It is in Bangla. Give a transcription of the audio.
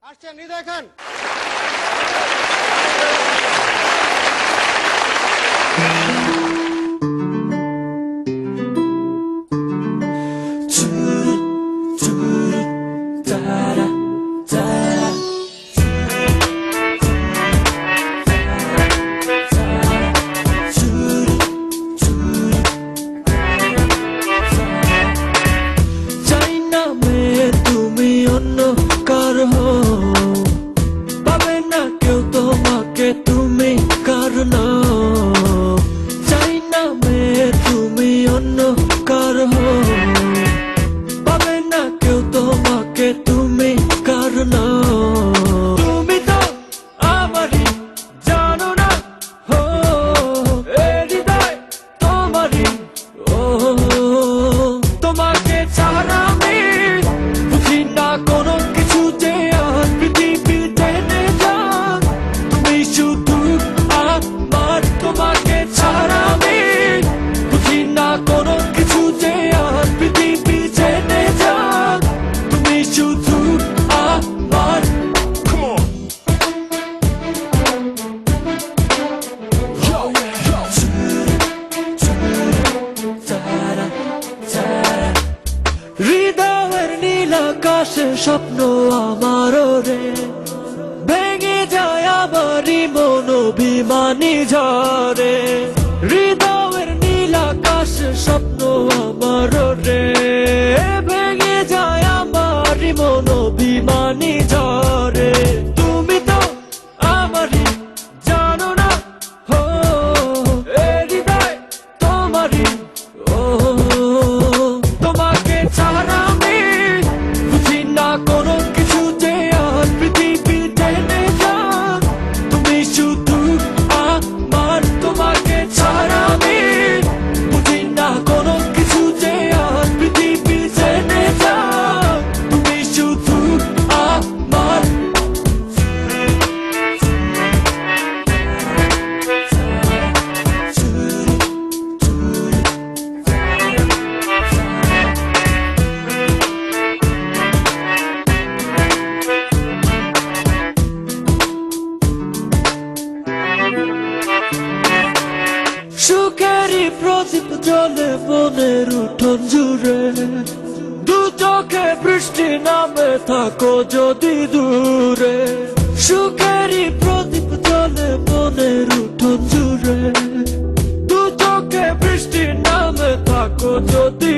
আসছেন হৃদয় খান। তুমি কারণ চাই না মেয়ে তুমি অন্য কার পাবে না কেউ তোমাকে তুমি কারণ তুমি তো আমারই জানো না হো হৃদয় তোমারই ও তোমাকে ছাড়া আমি বুঝি না কোনো কিছু যে আর পৃথিবীতে নেই তুমি শুধু আমার তোমাকে ছাড়া আমি বুঝি না কোনো কিছু যে আর পৃথিবী জেনে যাক তুমি শুধু আমার হৃদয়ের নীল আকাশে স্বপ্ন আমারও রে ভেঙে যায় আমারই মন অভিমানী ঝরে হৃদয়ের নীল আকাশে স্বপ্ন আমারও রে ভেঙে যায় আমারই মন অভিমানী ঝরে তুমি তো আমারই জানো না হো হৃদয় তোমারই ও তোমাকে ছাড়া আমি বুঝি না কোনো কিছু যে আর পৃথিবী জেনে যাক তুমি শুধু আমার তোমাকে ছাড়া আমি বুঝি না কোনো কিছু যে আর পৃথিবী জেনে যাক তুমি শুধু আমার সুখেরই প্রদীপ জ্বলে মনের উঠোন জুড়ে দু চোখে বৃষ্টি নামে থাকো যদি দূরে সুখেরই প্রদীপ জ্বলে মনের উঠোন জুড়ে দু চোখে বৃষ্টি নামে থাকো যদি